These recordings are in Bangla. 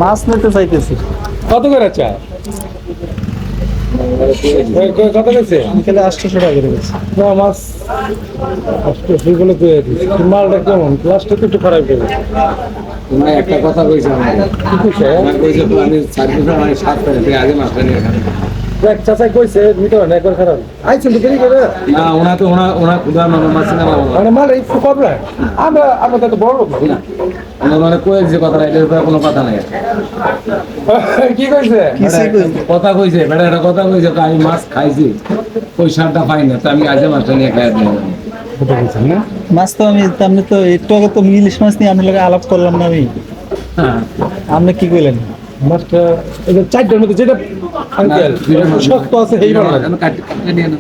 মাছ নিতে চাইতেছি। কত করে চা? কত গেছে? বিকেলে 800 টাকা করে গেছে। না মাছ সেগুলো মালটা কেমন? প্লাস্টিক তো একটু খারাপ করে। তোমরা একটা কথা কইছো আমাকে। কি কইছে? কইছো তো আমি সার্ভিস মানে 7 তারিখে আগে মাছটা নিয়ে খাবো। দেখ চাচাই কইছে নিতে হয় না একবার খারাপ। আইছেন তো দেরি করে। না ওনা খুদা মাছ না বাবা। মানে মাল একটু প্রবলেম। আমরা তো বড় লোক না। আমরা মানে কই যে কথা এটার উপরে কোনো কথা নাই। কি কইছে? কথা কইছে বেটা একটা কথা কইছে আমি মাছ খাইছি। ওই সারটা পাই না তো আমি আজে মাছটা নিয়ে খাই দিলাম। মাছ তো আমি তো একটু আগে তো ইলিশ মাছ নিয়ে আপনার লগে আলাপ করলাম না আমি। হ্যাঁ আপনি কি কইলেন? মাছটা এই চারটার মধ্যে যেটা আঙ্কেল শক্ত আছে এই ভালো লাগে। কাটি নিয়ে না।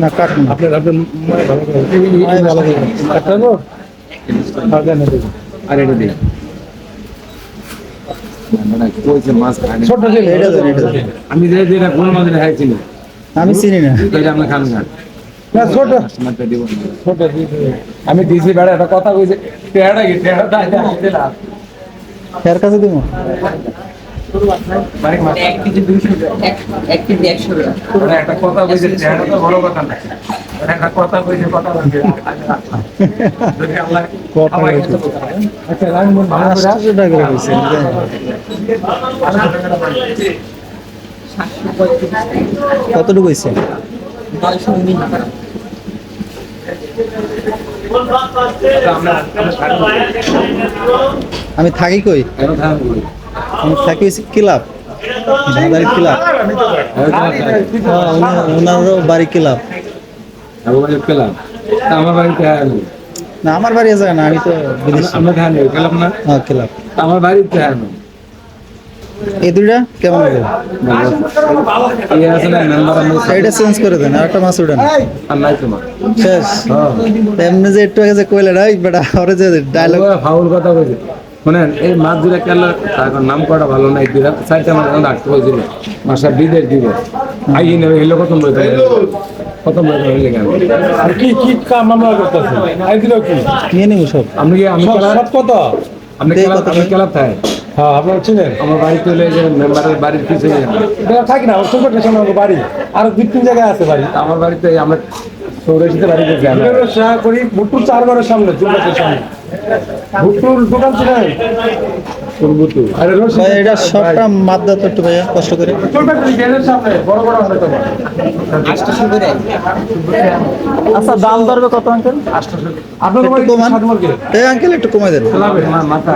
না কাটুন না। আপনার মায় ভালো করে। মায় ভালো করে। কাটানো? আগে না দেখি। আর এটা দিই। মানে কইছে মাছ খাই না। ছোট ছেলে এটা দেন। আমি যেটা গোল মাছ খাইছি না। আমি চিনি না। এটা আমরা খান না। না ছোট মাছটা দিব না। ছোট আমি দিছি বেড়া একটা কথা কইছে টেড়া কি টেড়াটা দিলাম এর কাছে দিব। মানে মাছ 1 কেজি 200 টাকা 1 কেজি 100 টাকা ওরা একটা কথা কইছে টেড়া তো বড় কথা না ওরা একটা কথা কইছে কথা বলছে যদি আল্লাহ কথা আমায় কইছে। আচ্ছা লাইন মন ভালো করে 800 টাকা করে কইছে। 735 কতটুকু কইছে? 919 টাকা আমি থাকি কই? কেন খাবো? আমি থাকি ক্লাব, বাজারের ক্লাব। ওনারও বাড়ি ক্লাব। আমি বলে পেলাম আমার বাড়িতে আলো না আমার বাড়ি আছে না, আমি তো বিদেশ। আমরা খান গেলাম না হ্যাঁ ক্লাব। আমার বাড়িতে আলো এই দুইটা কেমন হবে? এই আছে না নাম্বার আমি এটা চেঞ্জ করে দেন, আর একটা মাছ উঠান। আর নাই তোমার শেষ। এমনি যে একটু আগে যে কইলেন ওই বেটা ওরে যে ডায়লগ ফাউল কথা কইছে শুনেন এই মাছ দুটা কেলা তার নাম করা ভালো নাই দুটা চারটা মাছ রাখতে হয়েছিল মাসা বিদের দিব আই নেবে এলো কত বলতে কত বলতে হইলে কেন আর কি কি কাম আমরা করতেছি আই দিল কি নিয়ে নিব সব। আমি আমি সব কত আপনি খেলা থাকে হ্যাঁ আপনারা চিনেন আমার বাড়িতে হলে যে মেম্বারের বাড়ির পিছনে এটা থাকি না ছোট সামনে আমার বাড়ি আর 2-3 জায়গায় আছে বাড়ি আমার বাড়িতে আমরা সৌরাশিতে বাড়ি করছি আমরা ব্যবসা করি ভুট্টুর 4 ঘরের সামনে চুলবাটের সামনে ভুট্টুর দোকান চিনেন করবুতু আরে রশিদ ভাই এটা সবটা মাপ দাও তো একটু ভাইয়া কষ্ট করে। চুলবাটের গেটের সামনে বড় বড় হবে তোমার 800 করে আচ্ছা দাম ধরবে কত আঙ্কেল? আপনাদের বাড়ি একটু কমান। সাতমুরগি এই আঙ্কেল একটু কমাই দেন। মাথা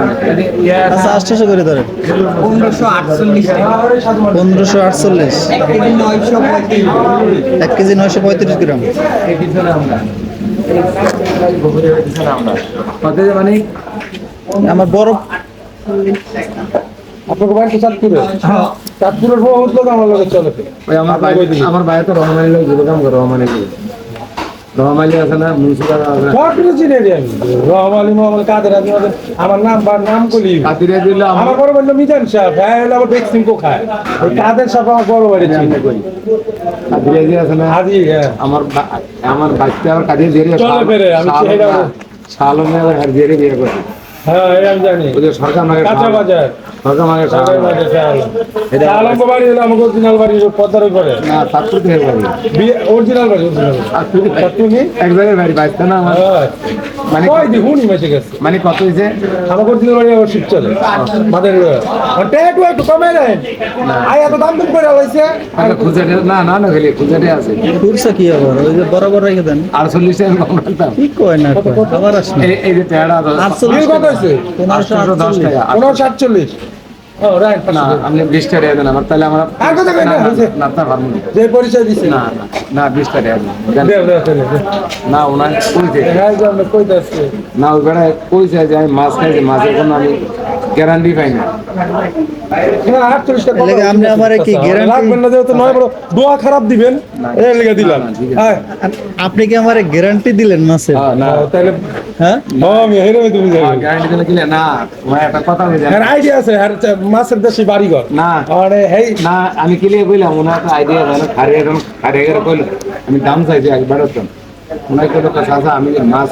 আচ্ছা 800 করে ধরেন। 1548 টাকা 1548। 1 কেজি 935 1 কেজি 935 গ্রাম। এই পিছনে আমরা কত মানে আমার বড় আপনাকে বাড়ি তো চাঁদপুরে চাঁদপুরের বহুত লোক আমার লোকের চলে ওই আমার ভাই তো রহমানি লোক যুব কাম করে রহমানি আছে না মুন্সিপাল আছে সব কিছু চিনে দিই আমি রহমালি মোহাম্মদ কাদের আলী আমার নাম বা নাম কলি কাতিরে দিলে আমার বড় বন্ধু মিজান সাহেব হ্যাঁ হলো আবার ভ্যাকসিন কো খায় ওই কাদের সাহেব আমার বড় বাড়ি চিনে কাতিরে আছে না হাজি হ্যাঁ আমার বাচ্চা আর কাজে দিয়ে চলে ফেরে, আমি চেহারা সালো না আর দিয়ে বিয়ে করে হ্যাঁ এই আমি জানি ওই যে সরকার মাগে কাঁচা বাজার সরকার মাগে সরকারি বাজার এটা আলম বাড়ি হলো আমাকে অরিজিনাল বাড়ি পদ্মার উপরে না তারপর দিয়ে পারি অরিজিনাল বাড়ি অরিজিনাল তুমি এক জায়গায় বাড়ি বাচ্চা না আমার মানে কই দি হুনি মেসে গেছে মানে কত হয়েছে আমাকে অরিজিনাল বাড়ি আবার শিফট চলে মাদের একটু একটু কমে দেন আই এত দাম দাম করে হইছে খুঁজাটে না গেলে খুঁজাটে আছে কুরসা কি আবার ওই যে বরাবর রেখে দেন। 48 টাকা কম রাখতাম কি কয় না কয় আবার আসেন। এই যে পেয়ারা 48 কত হইছে 10 টাকা 1548 ও রাইট না আপনি 20 টাকা দেন আমার তাহলে আমার আর কত কই না হইছে না তা ভাবুন যে পরিচয় দিছে না না 20 টাকা দেন দেও দেও দেও না ওনার কইছে হ্যাঁ যে আমরা কইতাছি না ওই বেড়া কইছে যে আমি মাছ খাইছি মাছের কোনো আমি গ্যারান্টি পাই না না 48 টাকা এলাকা আপনি আমারে কি guarantee- লাগবেন না যেহেতু নয় বড় দোয়া খারাপ দিবেন এই লেগে দিলাম না, ঠিক আছে। হ্যাঁ আপনি কি আমারে গ্যারান্টি দিলেন মাছের? না তাহলে হ্যাঁ আমি হেরে তুমি যাবে গ্যারান্টি দিলে কি না তোমার একটা কথা আমি জানি হ্যাঁ আইডিয়া আছে হ্যাঁ মাছের দেশি বাড়িঘর না মানে হেই না আমি কি লিয়ে কইলাম ওনার একটা আইডিয়া জানো খারিয়া খারিয়া করে কইল আমি দাম চাইছি একবার তো ওনাকে কইলো চাচা আমি যে মাছ